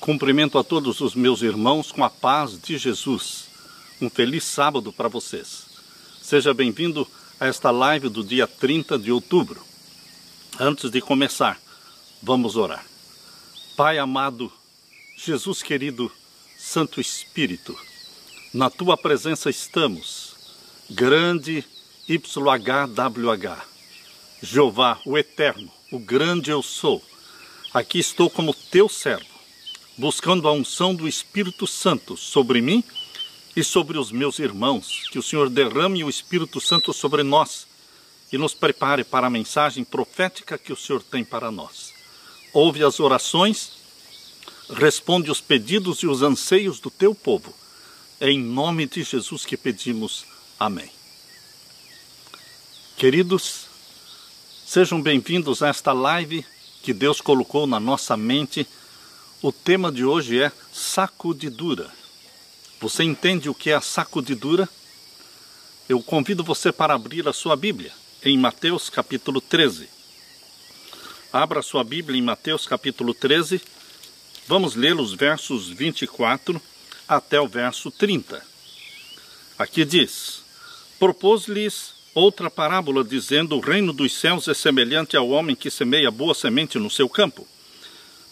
Cumprimento a todos os meus irmãos com a paz de Jesus. Um feliz sábado para vocês. Seja bem-vindo a esta live do dia 30 de outubro. Antes de começar, vamos orar. Pai amado, Jesus querido, Santo Espírito, na Tua presença estamos, grande YHWH, Jeová, o Eterno, o grande eu sou. Aqui estou como Teu servo, buscando a unção do Espírito Santo sobre mim e sobre os meus irmãos, que o Senhor derrame o Espírito Santo sobre nós e nos prepare para a mensagem profética que o Senhor tem para nós. Ouve as orações, responde os pedidos e os anseios do Teu povo. É em nome de Jesus que pedimos. Amém. Queridos, sejam bem-vindos a esta live que Deus colocou na nossa mente. O tema de hoje é sacudidura. Você entende o que é a sacudidura? Eu convido você para abrir a sua Bíblia em Mateus capítulo 13. Abra sua Bíblia em Mateus capítulo 13. Vamos ler os versos 24 até o verso 30. Aqui diz: propôs-lhes outra parábola, dizendo: o reino dos céus é semelhante ao homem que semeia boa semente no seu campo.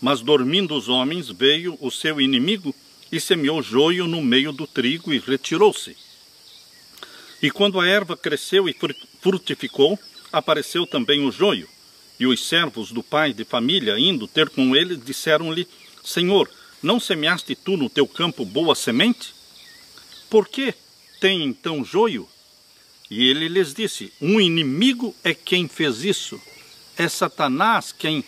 Mas dormindo os homens, veio o seu inimigo e semeou joio no meio do trigo e retirou-se. E quando a erva cresceu e frutificou, apareceu também o joio. E os servos do pai de família, indo ter com ele, disseram-lhe: Senhor, não semeaste tu no teu campo boa semente? Por que tem então joio? E ele lhes disse: um inimigo é quem fez isso. É Satanás quem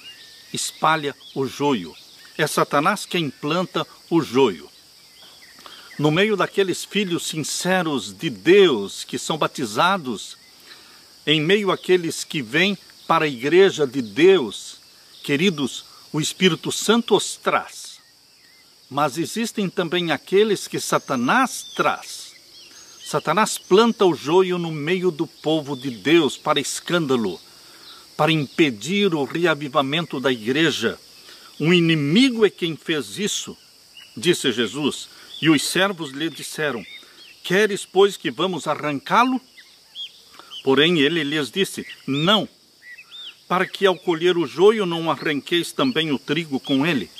espalha o joio. É Satanás quem planta o joio. No meio daqueles filhos sinceros de Deus que são batizados, em meio àqueles que vêm para a igreja de Deus, queridos, o Espírito Santo os traz. Mas existem também aqueles que Satanás traz. Satanás planta o joio no meio do povo de Deus para escândalo, para impedir o reavivamento da igreja. Um inimigo é quem fez isso, disse Jesus. E os servos lhe disseram: queres, pois, que vamos arrancá-lo? Porém ele lhes disse: não, para que ao colher o joio não arranqueis também o trigo com ele.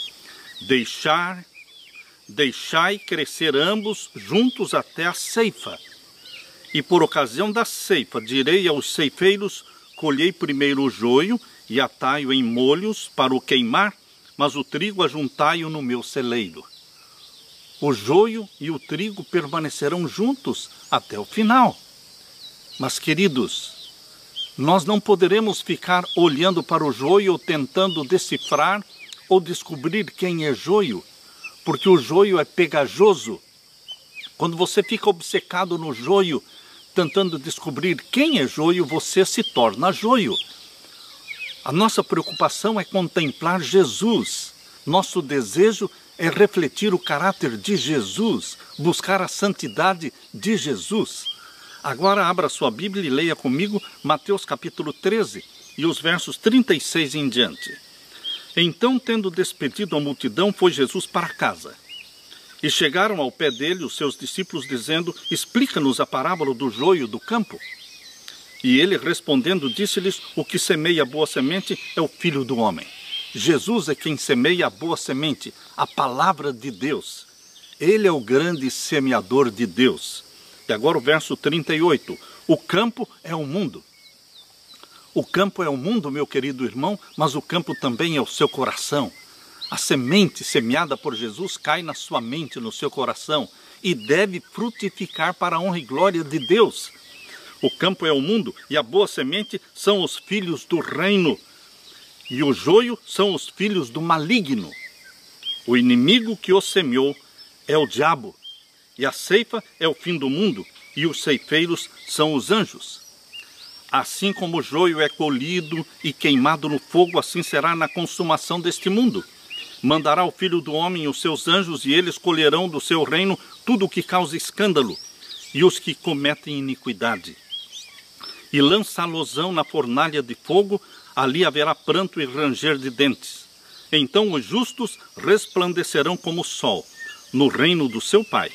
Deixai crescer ambos juntos até a ceifa. E por ocasião da ceifa direi aos ceifeiros: colhei primeiro o joio e atai-o em molhos para o queimar, mas o trigo ajuntai-o no meu celeiro. O joio e o trigo permanecerão juntos até o final. Mas, queridos, nós não poderemos ficar olhando para o joio, tentando decifrar ou descobrir quem é joio, porque o joio é pegajoso. Quando você fica obcecado no joio, tentando descobrir quem é joio, você se torna joio. A nossa preocupação é contemplar Jesus. Nosso desejo é refletir o caráter de Jesus, buscar a santidade de Jesus. Agora abra sua Bíblia e leia comigo Mateus capítulo 13 e os versos 36 em diante. Então, tendo despedido a multidão, foi Jesus para casa. E chegaram ao pé dele os seus discípulos, dizendo: explica-nos a parábola do joio do campo. E ele, respondendo, disse-lhes: o que semeia a boa semente é o Filho do Homem. Jesus é quem semeia a boa semente, a palavra de Deus. Ele é o grande semeador de Deus. E agora o verso 38. O campo é o mundo. O campo é o mundo, meu querido irmão, mas o campo também é o seu coração. A semente semeada por Jesus cai na sua mente, no seu coração, e deve frutificar para a honra e glória de Deus. O campo é o mundo e a boa semente são os filhos do reino. E o joio são os filhos do maligno. O inimigo que o semeou é o diabo. E a ceifa é o fim do mundo. E os ceifeiros são os anjos. Assim como o joio é colhido e queimado no fogo, assim será na consumação deste mundo. Mandará o Filho do Homem os seus anjos, e eles colherão do seu reino tudo o que causa escândalo, e os que cometem iniquidade. E lançá-los-ão na fornalha de fogo, ali haverá pranto e ranger de dentes. Então os justos resplandecerão como o sol no reino do seu Pai.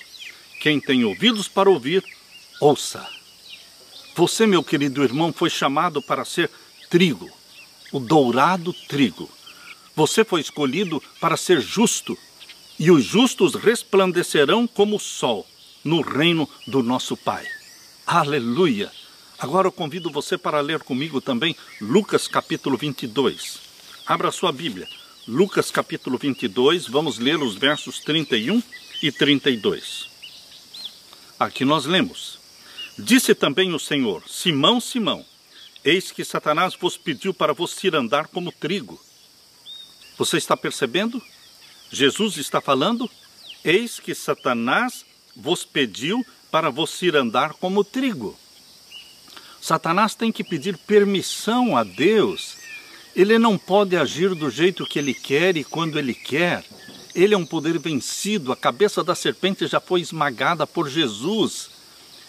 Quem tem ouvidos para ouvir, ouça. Você, meu querido irmão, foi chamado para ser trigo, o dourado trigo. Você foi escolhido para ser justo, e os justos resplandecerão como o sol no reino do nosso Pai. Aleluia! Agora eu convido você para ler comigo também Lucas capítulo 22. Abra sua Bíblia. Lucas capítulo 22, vamos ler os versos 31 e 32. Aqui nós lemos: Disse também o Senhor: Simão, Simão, eis que Satanás vos pediu para vos ir andar como trigo. Você está percebendo? Jesus está falando: eis que Satanás vos pediu para vos ir andar como trigo. Satanás tem que pedir permissão a Deus. Ele não pode agir do jeito que ele quer e quando ele quer. Ele é um poder vencido. A cabeça da serpente já foi esmagada por Jesus.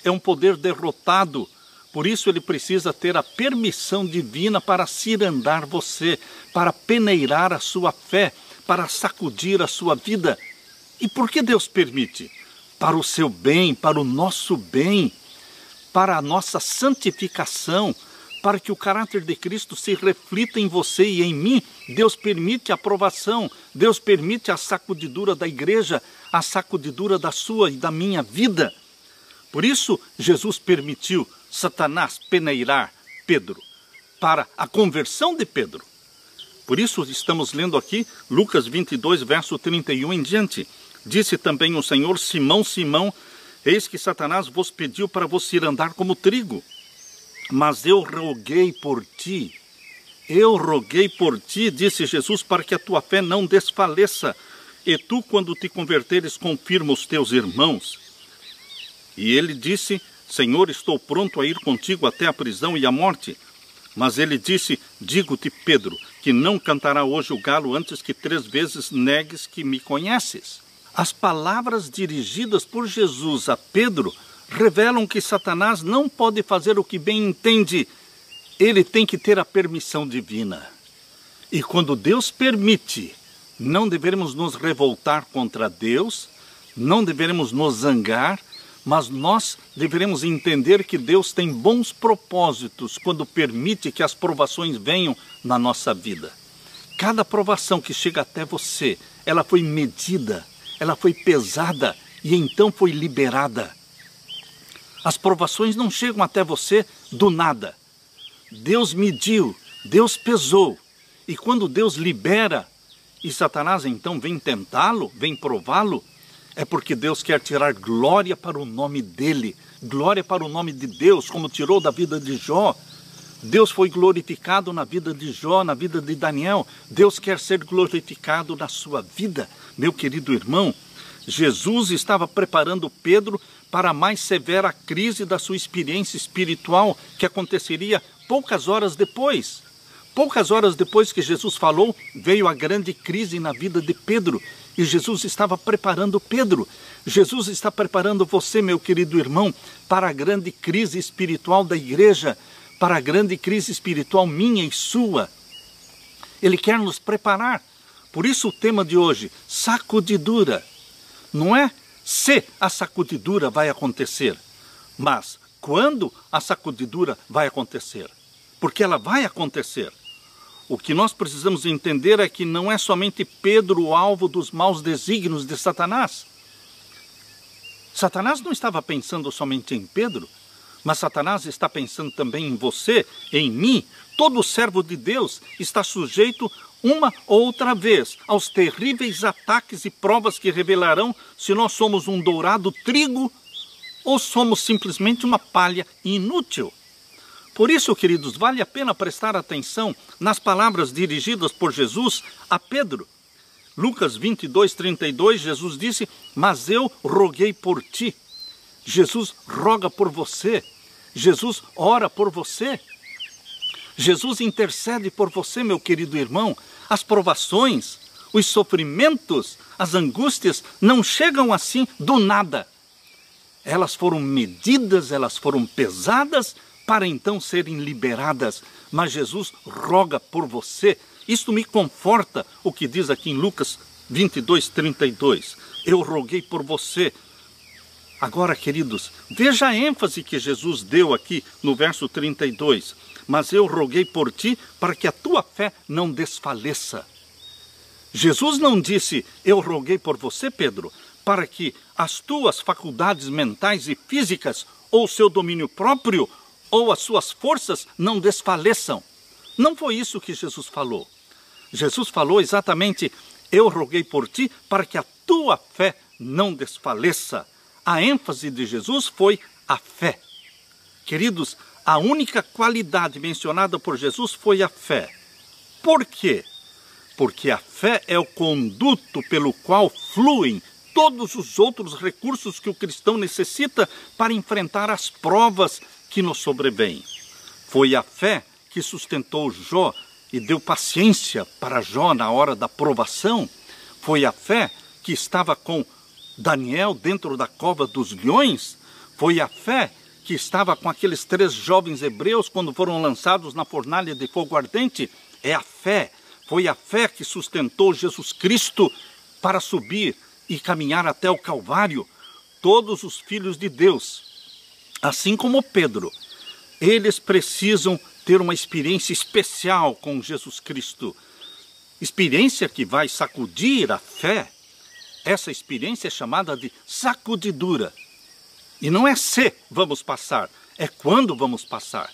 É um poder derrotado. Por isso ele precisa ter a permissão divina para cirandar você, para peneirar a sua fé, para sacudir a sua vida. E por que Deus permite? Para o seu bem, para o nosso bem, para a nossa santificação, para que o caráter de Cristo se reflita em você e em mim. Deus permite a aprovação, Deus permite a sacudidura da igreja, a sacudidura da sua e da minha vida. Por isso, Jesus permitiu Satanás peneirar Pedro, para a conversão de Pedro. Por isso estamos lendo aqui Lucas 22, verso 31 em diante. Disse também o Senhor: Simão, Simão, eis que Satanás vos pediu para vos ir andar como trigo. Mas eu roguei por ti, disse Jesus, para que a tua fé não desfaleça. E tu, quando te converteres, confirma os teus irmãos. E ele disse: Senhor, estou pronto a ir contigo até a prisão e a morte. Mas ele disse: digo-te, Pedro, que não cantará hoje o galo antes que 3 vezes negues que me conheces. As palavras dirigidas por Jesus a Pedro revelam que Satanás não pode fazer o que bem entende. Ele tem que ter a permissão divina. E quando Deus permite, não devemos nos revoltar contra Deus, não devemos nos zangar, mas nós deveremos entender que Deus tem bons propósitos quando permite que as provações venham na nossa vida. Cada provação que chega até você, ela foi medida, ela foi pesada e então foi liberada. As provações não chegam até você do nada. Deus mediu, Deus pesou. E quando Deus libera, e Satanás então vem tentá-lo, vem prová-lo, é porque Deus quer tirar glória para o nome dele, glória para o nome de Deus, como tirou da vida de Jó. Deus foi glorificado na vida de Jó, na vida de Daniel. Deus quer ser glorificado na sua vida. Meu querido irmão, Jesus estava preparando Pedro para a mais severa crise da sua experiência espiritual, que aconteceria poucas horas depois. Poucas horas depois que Jesus falou, veio a grande crise na vida de Pedro. E Jesus estava preparando Pedro. Jesus está preparando você, meu querido irmão, para a grande crise espiritual da igreja, para a grande crise espiritual minha e sua. Ele quer nos preparar. Por isso o tema de hoje, sacudidura. Não é se a sacudidura vai acontecer, mas quando a sacudidura vai acontecer. Porque ela vai acontecer. O que nós precisamos entender é que não é somente Pedro o alvo dos maus desígnios de Satanás. Satanás não estava pensando somente em Pedro, mas Satanás está pensando também em você, em mim. Todo servo de Deus está sujeito uma ou outra vez aos terríveis ataques e provas que revelarão se nós somos um dourado trigo ou somos simplesmente uma palha inútil. Por isso, queridos, vale a pena prestar atenção nas palavras dirigidas por Jesus a Pedro. Lucas 22, 32, Jesus disse: mas eu roguei por ti. Jesus roga por você. Jesus ora por você. Jesus intercede por você, meu querido irmão. As provações, os sofrimentos, as angústias não chegam assim do nada. Elas foram medidas, elas foram pesadas, para então serem liberadas. Mas Jesus roga por você Isto me conforta, o que diz aqui em Lucas 22:32. Eu roguei por você. Agora, queridos, veja a ênfase que Jesus deu aqui no verso 32. Mas eu roguei por ti para que a tua fé não desfaleça. Jesus não disse, eu roguei por você, Pedro, para que as tuas faculdades mentais e físicas, ou seu domínio próprio, ou as suas forças não desfaleçam. Não foi isso que Jesus falou. Jesus falou exatamente, eu roguei por ti para que a tua fé não desfaleça. A ênfase de Jesus foi a fé. Queridos, a única qualidade mencionada por Jesus foi a fé. Por quê? Porque a fé é o conduto pelo qual fluem todos os outros recursos que o cristão necessita para enfrentar as provas que nos sobrevêm. Foi a fé que sustentou Jó e deu paciência para Jó na hora da provação. Foi a fé que estava com Daniel dentro da cova dos leões. Foi a fé que estava com aqueles 3 jovens hebreus quando foram lançados na fornalha de fogo ardente. É a fé. Foi a fé que sustentou Jesus Cristo para subir e caminhar até o Calvário. Todos os filhos de Deus, assim como Pedro, eles precisam ter uma experiência especial com Jesus Cristo. Experiência que vai sacudir a fé. Essa experiência é chamada de sacudidura. E não é se vamos passar, é quando vamos passar.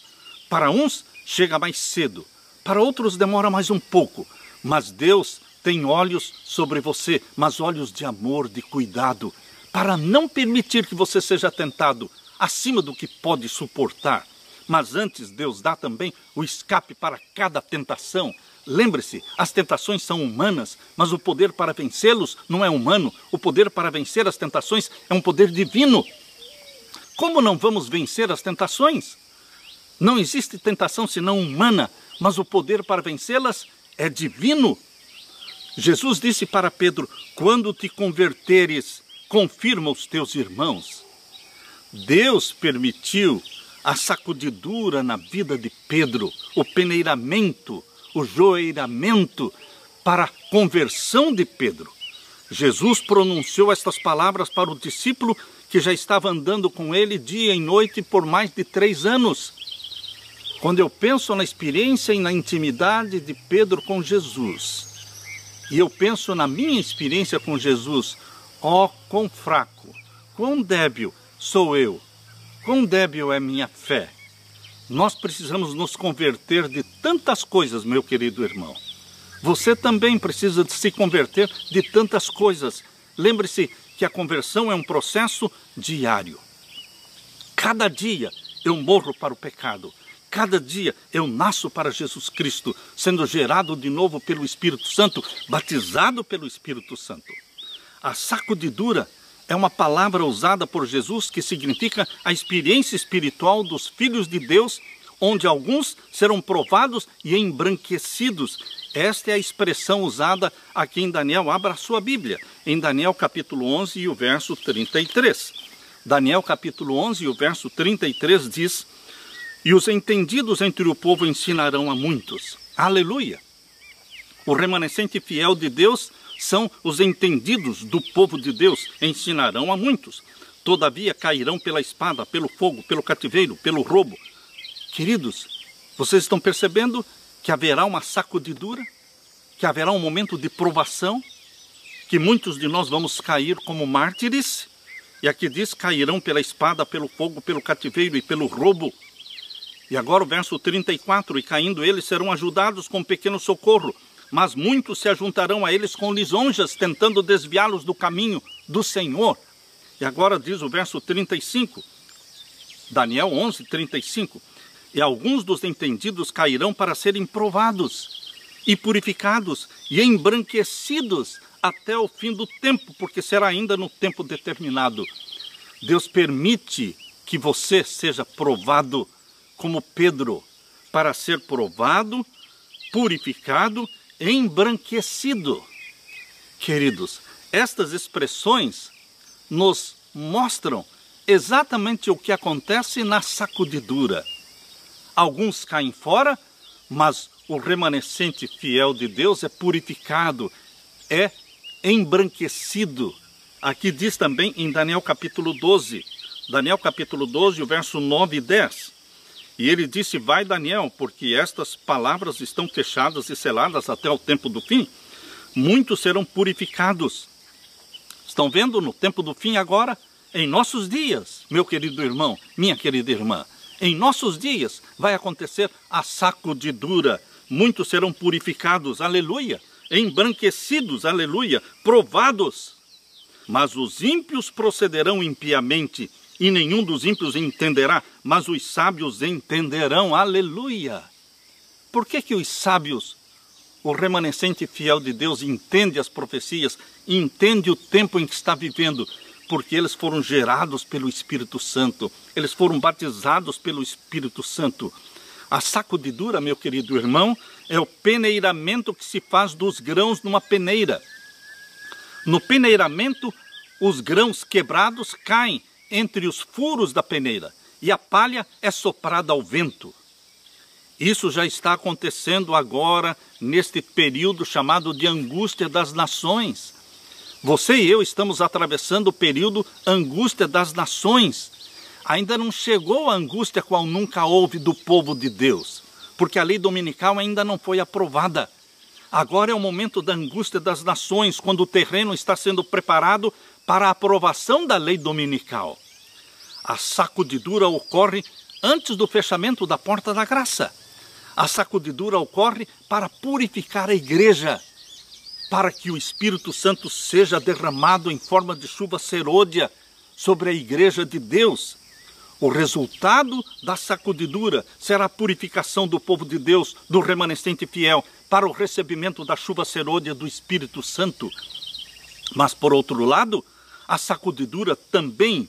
Para uns chega mais cedo, para outros demora mais um pouco. Mas Deus tem olhos sobre você, mas olhos de amor, de cuidado, para não permitir que você seja tentado acima do que pode suportar. Mas antes Deus dá também o escape para cada tentação. Lembre-se, as tentações são humanas, mas o poder para vencê-los não é humano. O poder para vencer as tentações é um poder divino. Como não vamos vencer as tentações? Não existe tentação senão humana, mas o poder para vencê-las é divino. Jesus disse para Pedro, quando te converteres, confirma os teus irmãos. Deus permitiu a sacudidura na vida de Pedro, o peneiramento, o joeiramento para a conversão de Pedro. Jesus pronunciou estas palavras para o discípulo que já estava andando com ele dia e noite por mais de 3 anos. Quando eu penso na experiência e na intimidade de Pedro com Jesus, e eu penso na minha experiência com Jesus, quão fraco, quão débil sou eu, quão débil é minha fé. Nós precisamos nos converter de tantas coisas, meu querido irmão. Você também precisa de se converter de tantas coisas. Lembre-se que a conversão é um processo diário. Cada dia eu morro para o pecado. Cada dia eu nasço para Jesus Cristo, sendo gerado de novo pelo Espírito Santo, batizado pelo Espírito Santo. A sacudidura é uma palavra usada por Jesus que significa a experiência espiritual dos filhos de Deus, onde alguns serão provados e embranquecidos. Esta é a expressão usada aqui em Daniel. Abra a sua Bíblia, em Daniel capítulo 11 e o verso 33. Daniel capítulo 11 e o verso 33 diz: e os entendidos entre o povo ensinarão a muitos. Aleluia! O remanescente fiel de Deus são os entendidos do povo de Deus, ensinarão a muitos. Todavia cairão pela espada, pelo fogo, pelo cativeiro, pelo roubo. Queridos, vocês estão percebendo que haverá uma sacudidura? Que haverá um momento de provação? Que muitos de nós vamos cair como mártires? E aqui diz, cairão pela espada, pelo fogo, pelo cativeiro e pelo roubo. E agora o verso 34, e caindo eles serão ajudados com pequeno socorro, mas muitos se ajuntarão a eles com lisonjas, tentando desviá-los do caminho do Senhor. E agora diz o verso 35, Daniel 11, 35, e alguns dos entendidos cairão para serem provados, e purificados, e embranquecidos até o fim do tempo, porque será ainda no tempo determinado. Deus permite que você seja provado, como Pedro, para ser provado, purificado, embranquecido. Queridos, estas expressões nos mostram exatamente o que acontece na sacudidura. Alguns caem fora, mas o remanescente fiel de Deus é purificado, é embranquecido. Aqui diz também em Daniel capítulo 12, Daniel capítulo 12, o verso 9 e 10. E ele disse: vai, Daniel, porque estas palavras estão fechadas e seladas até o tempo do fim. Muitos serão purificados. Estão vendo no tempo do fim agora? Em nossos dias, meu querido irmão, minha querida irmã, em nossos dias vai acontecer a sacudidura. Muitos serão purificados, aleluia, embranquecidos, aleluia, provados. Mas os ímpios procederão impiamente, e nenhum dos ímpios entenderá, mas os sábios entenderão, aleluia. Por que os sábios, o remanescente fiel de Deus, entende as profecias, entende o tempo em que está vivendo? Porque eles foram gerados pelo Espírito Santo, eles foram batizados pelo Espírito Santo. A sacudidura, meu querido irmão, é o peneiramento que se faz dos grãos numa peneira. No peneiramento, os grãos quebrados caem entre os furos da peneira e a palha é soprada ao vento. Isso já está acontecendo agora, neste período chamado de angústia das nações. Você e eu estamos atravessando o período angústia das nações. Ainda não chegou a angústia qual nunca houve do povo de Deus, porque a lei dominical ainda não foi aprovada. Agora é o momento da angústia das nações, quando o terreno está sendo preparado para a aprovação da lei dominical. A sacudidura ocorre antes do fechamento da porta da graça. A sacudidura ocorre para purificar a igreja, para que o Espírito Santo seja derramado em forma de chuva serôdia sobre a igreja de Deus. O resultado da sacudidura será a purificação do povo de Deus, do remanescente fiel, para o recebimento da chuva serôdia do Espírito Santo. Mas, por outro lado, a sacudidura também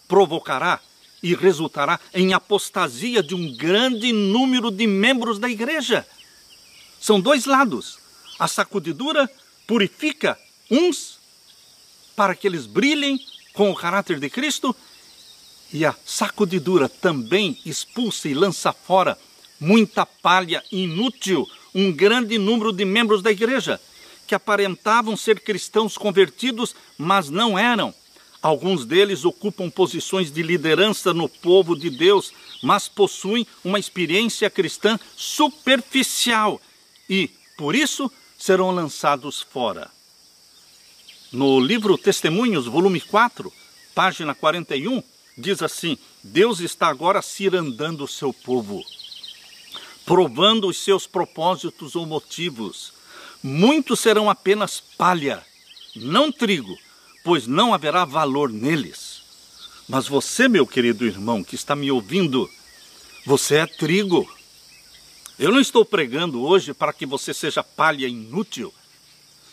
provocará e resultará em apostasia de um grande número de membros da igreja. São dois lados. A sacudidura purifica uns para que eles brilhem com o caráter de Cristo, e a sacudidura também expulsa e lança fora muita palha inútil, um grande número de membros da igreja, que aparentavam ser cristãos convertidos, mas não eram. Alguns deles ocupam posições de liderança no povo de Deus, mas possuem uma experiência cristã superficial e, por isso, serão lançados fora. No livro Testemunhos, volume 4, página 41, diz assim: Deus está agora cirandando o seu povo, provando os seus propósitos ou motivos. Muitos serão apenas palha, não trigo, pois não haverá valor neles. Mas você, meu querido irmão, que está me ouvindo, você é trigo. Eu não estou pregando hoje para que você seja palha inútil.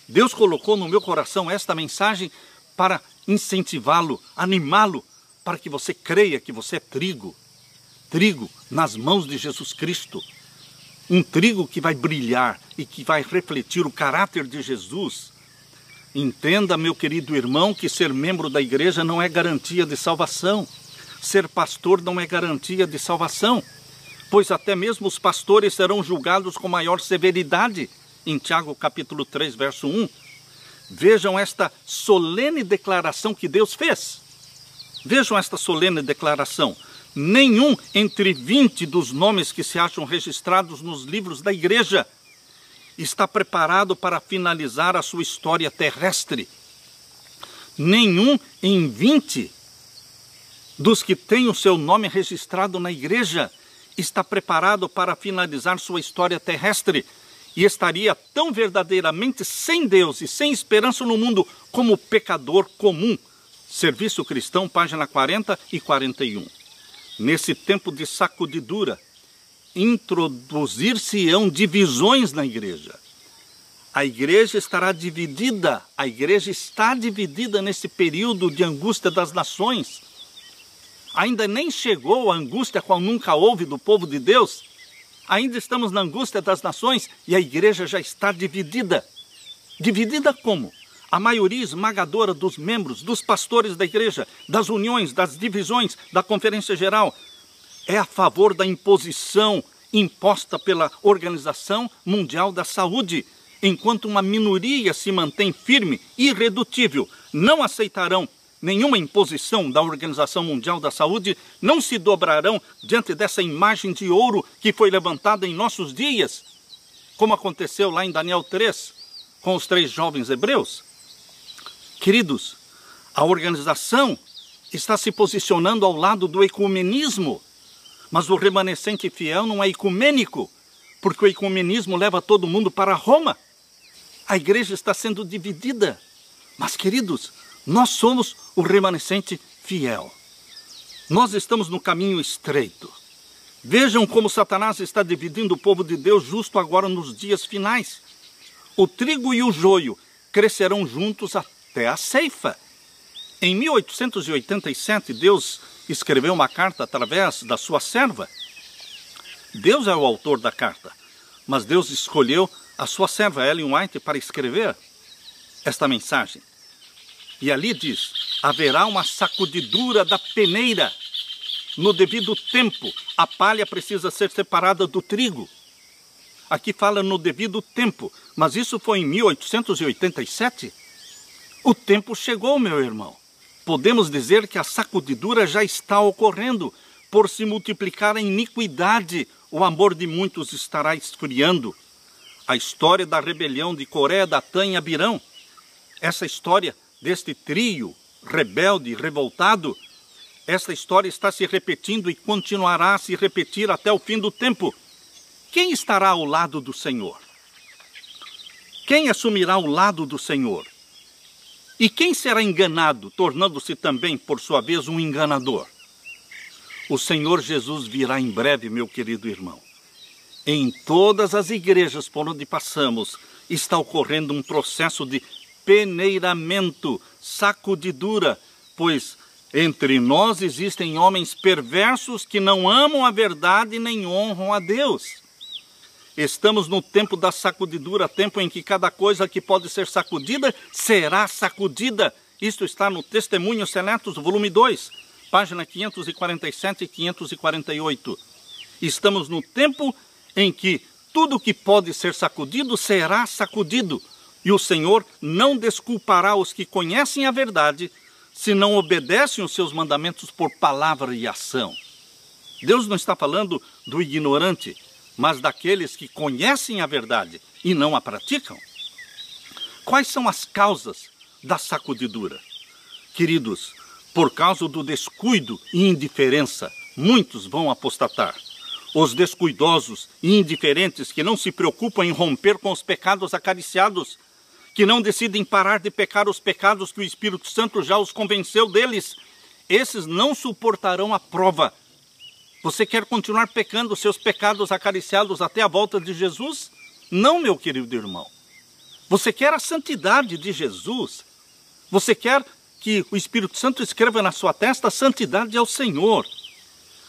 Deus colocou no meu coração esta mensagem para incentivá-lo, animá-lo, para que você creia que você é trigo. Trigo nas mãos de Jesus Cristo. Um trigo que vai brilhar e que vai refletir o caráter de Jesus. Entenda, meu querido irmão, que ser membro da igreja não é garantia de salvação. Ser pastor não é garantia de salvação, pois até mesmo os pastores serão julgados com maior severidade. Em Tiago capítulo 3, verso 1. Vejam esta solene declaração que Deus fez. Vejam esta solene declaração. Nenhum entre 20 dos nomes que se acham registrados nos livros da igreja está preparado para finalizar a sua história terrestre. Nenhum em 20 dos que têm o seu nome registrado na igreja está preparado para finalizar sua história terrestre e estaria tão verdadeiramente sem Deus e sem esperança no mundo como pecador comum. Serviço Cristão, página 40 e 41. Nesse tempo de sacudidura, introduzir-se-ão divisões na igreja. A igreja estará dividida, a igreja está dividida nesse período de angústia das nações. Ainda nem chegou a angústia qual nunca houve do povo de Deus. Ainda estamos na angústia das nações e a igreja já está dividida. Dividida como? A maioria esmagadora dos membros, dos pastores da igreja, das uniões, das divisões, da conferência geral, é a favor da imposição imposta pela Organização Mundial da Saúde. Enquanto uma minoria se mantém firme e irredutível, não aceitarão nenhuma imposição da Organização Mundial da Saúde, não se dobrarão diante dessa imagem de ouro que foi levantada em nossos dias, como aconteceu lá em Daniel 3, com os 3 jovens hebreus. Queridos, a organização está se posicionando ao lado do ecumenismo, mas o remanescente fiel não é ecumênico, porque o ecumenismo leva todo mundo para Roma. A igreja está sendo dividida, mas, queridos, nós somos o remanescente fiel. Nós estamos no caminho estreito. Vejam como Satanás está dividindo o povo de Deus justo agora nos dias finais. O trigo e o joio crescerão juntos até a ceifa. Em 1887, Deus escreveu uma carta através da sua serva. Deus é o autor da carta, mas Deus escolheu a sua serva Ellen White para escrever esta mensagem. E ali diz: haverá uma sacudidura da peneira. No devido tempo, a palha precisa ser separada do trigo. Aqui fala no devido tempo, mas isso foi em 1887. O tempo chegou, meu irmão. Podemos dizer que a sacudidura já está ocorrendo. Por se multiplicar a iniquidade, o amor de muitos estará esfriando. A história da rebelião de Coré, Datã e Abirão, essa história deste trio rebelde e revoltado, essa história está se repetindo e continuará a se repetir até o fim do tempo. Quem estará ao lado do Senhor? Quem assumirá o lado do Senhor? E quem será enganado, tornando-se também, por sua vez, um enganador? O Senhor Jesus virá em breve, meu querido irmão. Em todas as igrejas por onde passamos, está ocorrendo um processo de peneiramento, sacudidura, pois entre nós existem homens perversos que não amam a verdade nem honram a Deus. Estamos no tempo da sacudidura, tempo em que cada coisa que pode ser sacudida, será sacudida. Isto está no Testemunhos Seletos, volume 2, página 547 e 548. Estamos no tempo em que tudo que pode ser sacudido, será sacudido. E o Senhor não desculpará os que conhecem a verdade, se não obedecem os seus mandamentos por palavra e ação. Deus não está falando do ignorante, mas daqueles que conhecem a verdade e não a praticam. Quais são as causas da sacudidura? Queridos, por causa do descuido e indiferença, muitos vão apostatar. Os descuidosos e indiferentes que não se preocupam em romper com os pecados acariciados, que não decidem parar de pecar os pecados que o Espírito Santo já os convenceu deles, esses não suportarão a prova. Você quer continuar pecando seus pecados acariciados até a volta de Jesus? Não, meu querido irmão. Você quer a santidade de Jesus? Você quer que o Espírito Santo escreva na sua testa: santidade ao Senhor.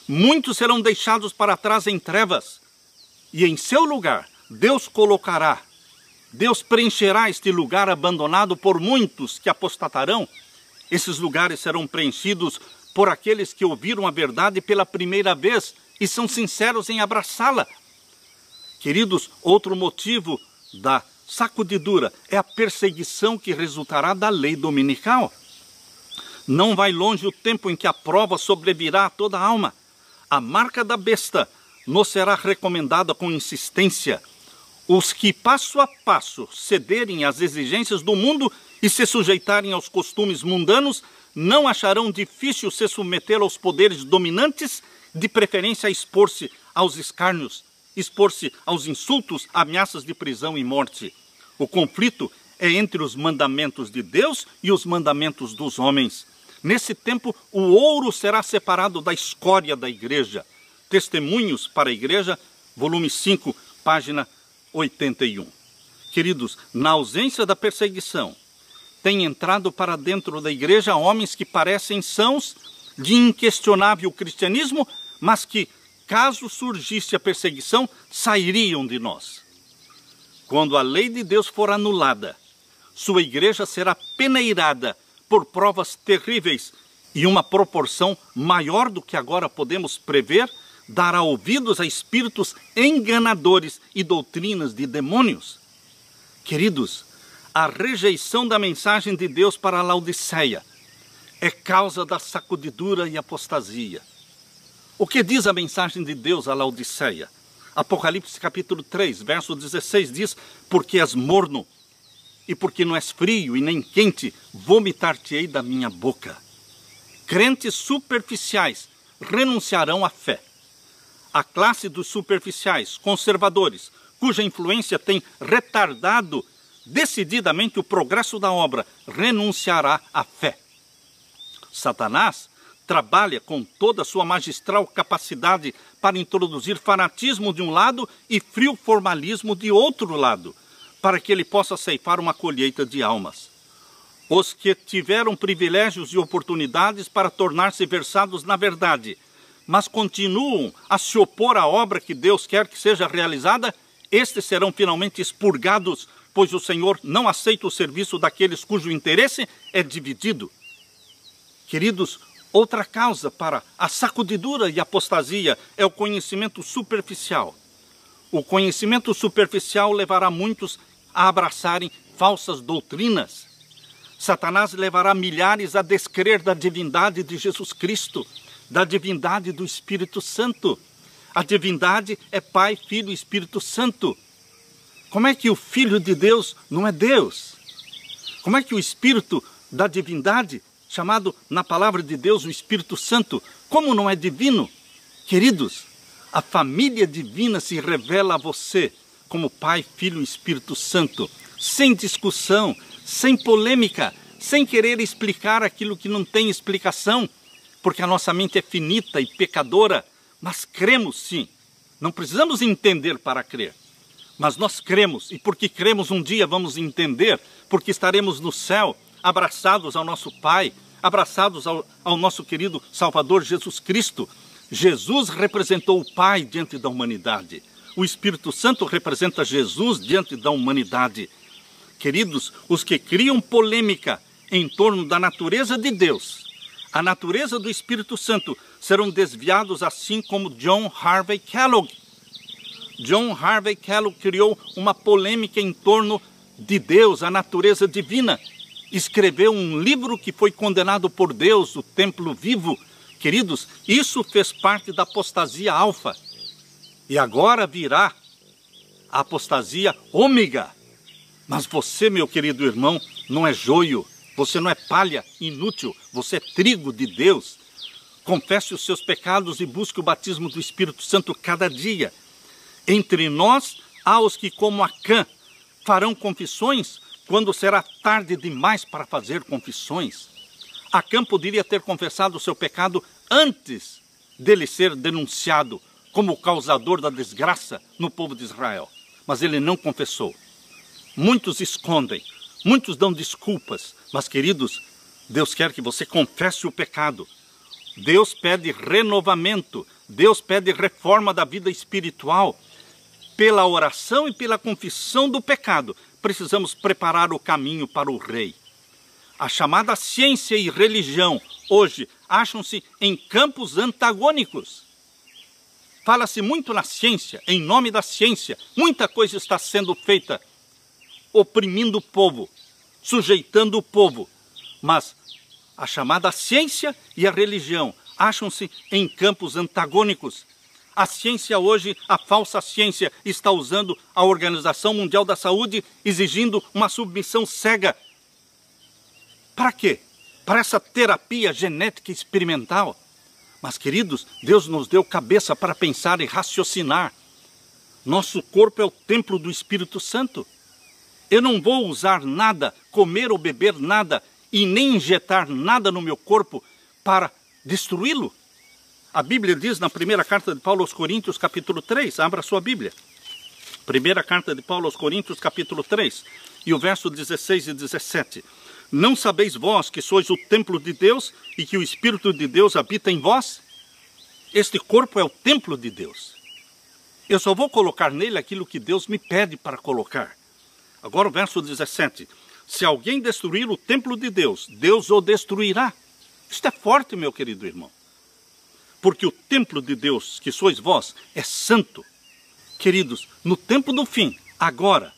Muitos serão deixados para trás em trevas, e em seu lugar Deus colocará, Deus preencherá este lugar abandonado por muitos que apostatarão. Esses lugares serão preenchidos por aqueles que ouviram a verdade pela primeira vez e são sinceros em abraçá-la. Queridos, outro motivo da sacudidura é a perseguição que resultará da lei dominical. Não vai longe o tempo em que a prova sobrevirá a toda a alma. A marca da besta nos será recomendada com insistência. Os que passo a passo cederem às exigências do mundo e se sujeitarem aos costumes mundanos, não acharão difícil se submeter aos poderes dominantes, de preferência a expor-se aos escárnios, expor-se aos insultos, ameaças de prisão e morte. O conflito é entre os mandamentos de Deus e os mandamentos dos homens. Nesse tempo, o ouro será separado da escória da igreja. Testemunhos para a Igreja, volume 5, página 81. Queridos, na ausência da perseguição, tem entrado para dentro da igreja homens que parecem sãos, de inquestionável cristianismo, mas que, caso surgisse a perseguição, sairiam de nós. Quando a lei de Deus for anulada, sua igreja será peneirada por provas terríveis e uma proporção maior do que agora podemos prever, dará ouvidos a espíritos enganadores e doutrinas de demônios. Queridos, a rejeição da mensagem de Deus para a Laodiceia é causa da sacudidura e apostasia. O que diz a mensagem de Deus à Laodiceia? Apocalipse capítulo 3, verso 16 diz: porque és morno, e porque não és frio e nem quente, vomitar-te-ei da minha boca. Crentes superficiais renunciarão à fé. A classe dos superficiais, conservadores, cuja influência tem retardado decididamente o progresso da obra, renunciará à fé. Satanás trabalha com toda a sua magistral capacidade para introduzir fanatismo de um lado e frio formalismo de outro lado, para que ele possa ceifar uma colheita de almas. Os que tiveram privilégios e oportunidades para tornar-se versados na verdade, mas continuam a se opor à obra que Deus quer que seja realizada, estes serão finalmente expurgados, pois o Senhor não aceita o serviço daqueles cujo interesse é dividido. Queridos, outra causa para a sacudidura e apostasia é o conhecimento superficial. O conhecimento superficial levará muitos a abraçarem falsas doutrinas. Satanás levará milhares a descrer da divindade de Jesus Cristo, da divindade do Espírito Santo. A divindade é Pai, Filho e Espírito Santo. Como é que o Filho de Deus não é Deus? Como é que o Espírito da divindade, chamado na palavra de Deus o Espírito Santo, como não é divino? Queridos, a família divina se revela a você como Pai, Filho e Espírito Santo, sem discussão, sem polêmica, sem querer explicar aquilo que não tem explicação, porque a nossa mente é finita e pecadora, mas cremos sim. Não precisamos entender para crer, mas nós cremos, e porque cremos um dia vamos entender, porque estaremos no céu, abraçados ao nosso Pai, abraçados ao nosso querido Salvador Jesus Cristo. Jesus representou o Pai diante da humanidade. O Espírito Santo representa Jesus diante da humanidade. Queridos, os que criam polêmica em torno da natureza de Deus, a natureza do Espírito Santo, serão desviados assim como John Harvey Kellogg. John Harvey Kellogg criou uma polêmica em torno de Deus, a natureza divina. Escreveu um livro que foi condenado por Deus, o Templo Vivo. Queridos, isso fez parte da apostasia alfa. E agora virá a apostasia ômega. Mas você, meu querido irmão, não é joio, você não é palha inútil, você é trigo de Deus. Confesse os seus pecados e busque o batismo do Espírito Santo cada dia. Entre nós há os que, como Acã, farão confissões quando será tarde demais para fazer confissões. Acã poderia ter confessado o seu pecado antes dele ser denunciado como o causador da desgraça no povo de Israel. Mas ele não confessou. Muitos escondem, muitos dão desculpas, mas queridos, Deus quer que você confesse o pecado. Deus pede renovamento, Deus pede reforma da vida espiritual. Pela oração e pela confissão do pecado, precisamos preparar o caminho para o Rei. A chamada ciência e religião, hoje, acham-se em campos antagônicos. Fala-se muito na ciência, em nome da ciência, muita coisa está sendo feita, oprimindo o povo, sujeitando o povo. Mas a chamada ciência e a religião acham-se em campos antagônicos. A ciência hoje, a falsa ciência, está usando a Organização Mundial da Saúde, exigindo uma submissão cega. Para quê? Para essa terapia genética experimental. Mas, queridos, Deus nos deu cabeça para pensar e raciocinar. Nosso corpo é o templo do Espírito Santo. Eu não vou usar nada, comer ou beber nada, e nem injetar nada no meu corpo para destruí-lo. A Bíblia diz na primeira carta de Paulo aos Coríntios, capítulo 3, abra sua Bíblia. Primeira carta de Paulo aos Coríntios, capítulo 3, e o verso 16 e 17. Não sabeis vós que sois o templo de Deus e que o Espírito de Deus habita em vós? Este corpo é o templo de Deus. Eu só vou colocar nele aquilo que Deus me pede para colocar. Agora o verso 17. Se alguém destruir o templo de Deus, Deus o destruirá. Isto é forte, meu querido irmão. porque o templo de Deus, que sois vós, é santo. Queridos, no tempo do fim, agora,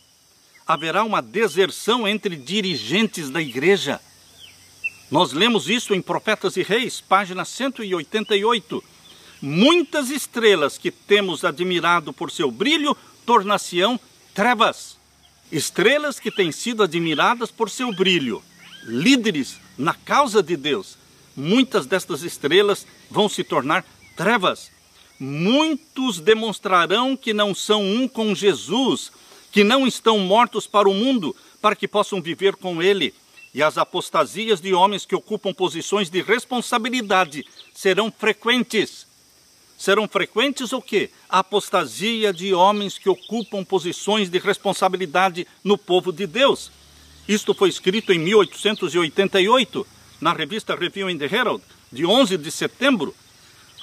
haverá uma deserção entre dirigentes da igreja. Nós lemos isso em Profetas e Reis, página 188. Muitas estrelas que temos admirado por seu brilho tornar-se-ão trevas. Estrelas que têm sido admiradas por seu brilho, líderes na causa de Deus. Muitas destas estrelas vão se tornar trevas. Muitos demonstrarão que não são um com Jesus, que não estão mortos para o mundo, para que possam viver com ele. E as apostasias de homens que ocupam posições de responsabilidade serão frequentes. Serão frequentes o quê? A apostasia de homens que ocupam posições de responsabilidade no povo de Deus. Isto foi escrito em 1888, na revista Review and Herald, de 11 de setembro.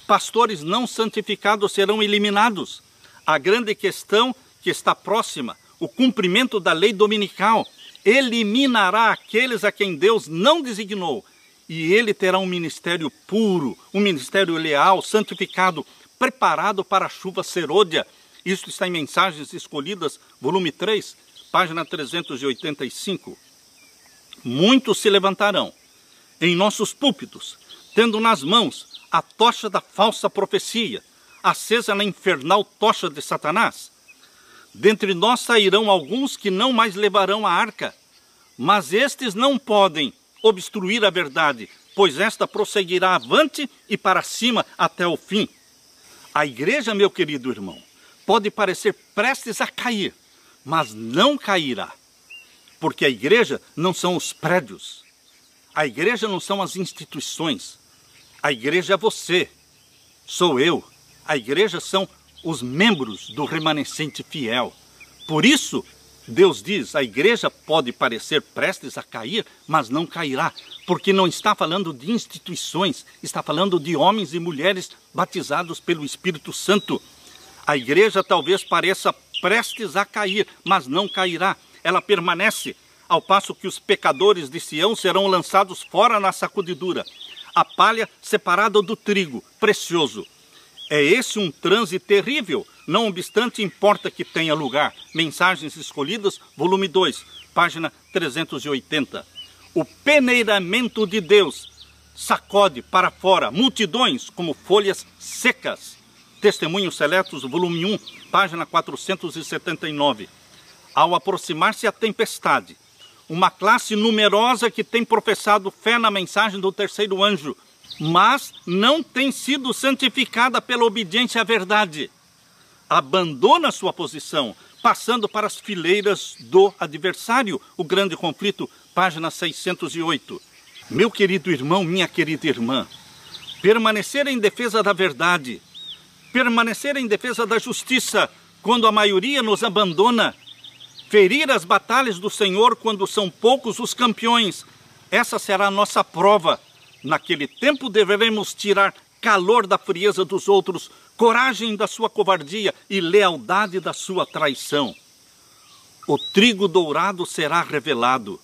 Pastores não santificados serão eliminados. A grande questão que está próxima, o cumprimento da lei dominical, eliminará aqueles a quem Deus não designou. E ele terá um ministério puro, um ministério leal, santificado, preparado para a chuva serôdia. Isso está em Mensagens Escolhidas, volume 3, página 385. Muitos se levantarão em nossos púlpitos, tendo nas mãos a tocha da falsa profecia, acesa na infernal tocha de Satanás. Dentre nós sairão alguns que não mais levarão a arca, mas estes não podem obstruir a verdade, pois esta prosseguirá avante e para cima até o fim. A igreja, meu querido irmão, pode parecer prestes a cair, mas não cairá, porque a igreja não são os prédios, a igreja não são as instituições, a igreja é você, sou eu, a igreja são os membros do remanescente fiel. Por isso, Deus diz, a igreja pode parecer prestes a cair, mas não cairá, porque não está falando de instituições, está falando de homens e mulheres batizados pelo Espírito Santo. A igreja talvez pareça prestes a cair, mas não cairá, ela permanece, ao passo que os pecadores de Sião serão lançados fora na sacudidura. A palha separada do trigo, precioso. É esse um transe terrível, não obstante importa que tenha lugar. Mensagens Escolhidas, volume 2, página 380. O peneiramento de Deus sacode para fora multidões como folhas secas. Testemunhos Seletos, volume 1, página 479. Ao aproximar-se a tempestade, uma classe numerosa que tem professado fé na mensagem do terceiro anjo, mas não tem sido santificada pela obediência à verdade, abandona sua posição, passando para as fileiras do adversário, o grande conflito, página 608. Meu querido irmão, minha querida irmã, permanecer em defesa da verdade, permanecer em defesa da justiça, quando a maioria nos abandona, ferir as batalhas do Senhor quando são poucos os campeões, essa será a nossa prova. Naquele tempo deveremos tirar calor da frieza dos outros, coragem da sua covardia e lealdade da sua traição. O trigo dourado será revelado.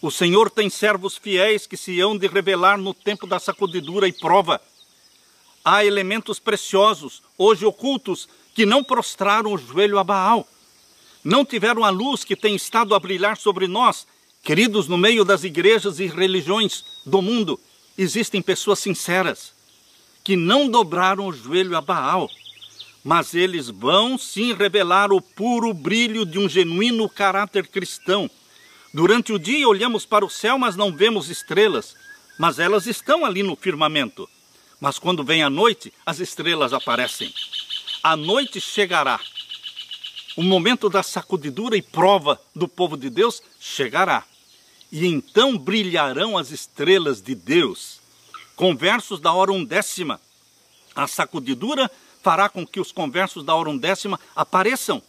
O Senhor tem servos fiéis que se hão de revelar no tempo da sacudidura e prova. Há elementos preciosos, hoje ocultos, que não prostraram o joelho a Baal. Não tiveram a luz que tem estado a brilhar sobre nós. Queridos, no meio das igrejas e religiões do mundo, existem pessoas sinceras que não dobraram o joelho a Baal, mas eles vão sim revelar o puro brilho de um genuíno caráter cristão. Durante o dia olhamos para o céu, mas não vemos estrelas, mas elas estão ali no firmamento. Mas quando vem a noite, as estrelas aparecem. A noite chegará. O momento da sacudidura e prova do povo de Deus chegará. E então brilharão as estrelas de Deus. Conversos da hora 1/10. A sacudidura fará com que os conversos da hora 1/10 apareçam.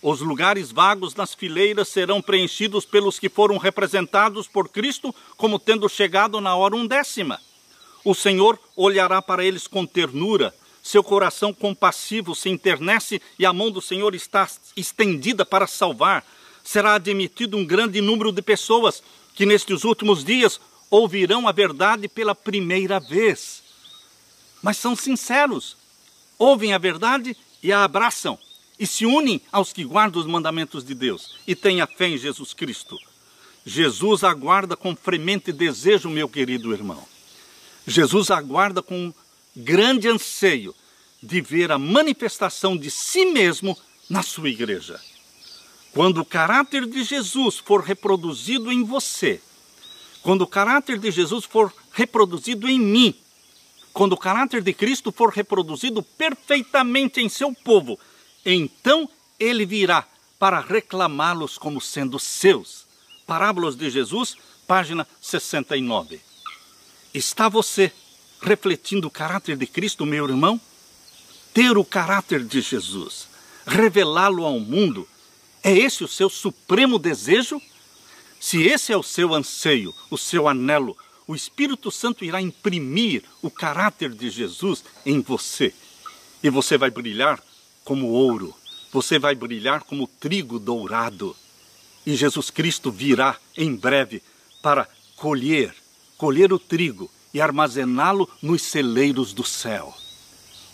Os lugares vagos nas fileiras serão preenchidos pelos que foram representados por Cristo como tendo chegado na hora 1/10. O Senhor olhará para eles com ternura, seu coração compassivo se enternece e a mão do Senhor está estendida para salvar. Será admitido um grande número de pessoas que nestes últimos dias ouvirão a verdade pela primeira vez. mas são sinceros, ouvem a verdade e a abraçam, e se unem aos que guardam os mandamentos de Deus, e têm a fé em Jesus Cristo. Jesus aguarda com fremente desejo, meu querido irmão. Jesus aguarda com grande anseio de ver a manifestação de si mesmo na sua igreja. Quando o caráter de Jesus for reproduzido em você, quando o caráter de Jesus for reproduzido em mim, quando o caráter de Cristo for reproduzido perfeitamente em seu povo, então ele virá para reclamá-los como sendo seus. Parábolas de Jesus, página 69. Está você refletindo o caráter de Cristo, meu irmão? Ter o caráter de Jesus, revelá-lo ao mundo, é esse o seu supremo desejo? Se esse é o seu anseio, o seu anelo, o Espírito Santo irá imprimir o caráter de Jesus em você. E você vai brilhar como ouro, você vai brilhar como trigo dourado. E Jesus Cristo virá em breve para colher o trigo e armazená-lo nos celeiros do céu.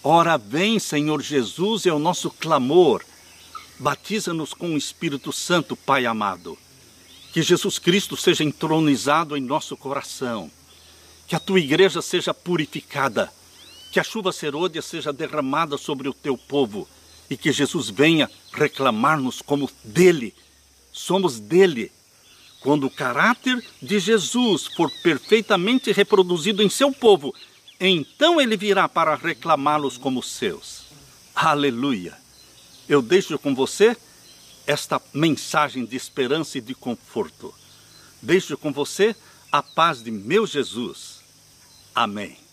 Ora vem, Senhor Jesus, é o nosso clamor. Batiza-nos com o Espírito Santo, Pai amado. Que Jesus Cristo seja entronizado em nosso coração. Que a tua igreja seja purificada. Que a chuva serôdia seja derramada sobre o teu povo. E que Jesus venha reclamar-nos como dele. Somos dele. Quando o caráter de Jesus for perfeitamente reproduzido em seu povo, então ele virá para reclamá-los como seus. Aleluia! Eu deixo com você esta mensagem de esperança e de conforto. Deixo com você a paz de meu Jesus. Amém.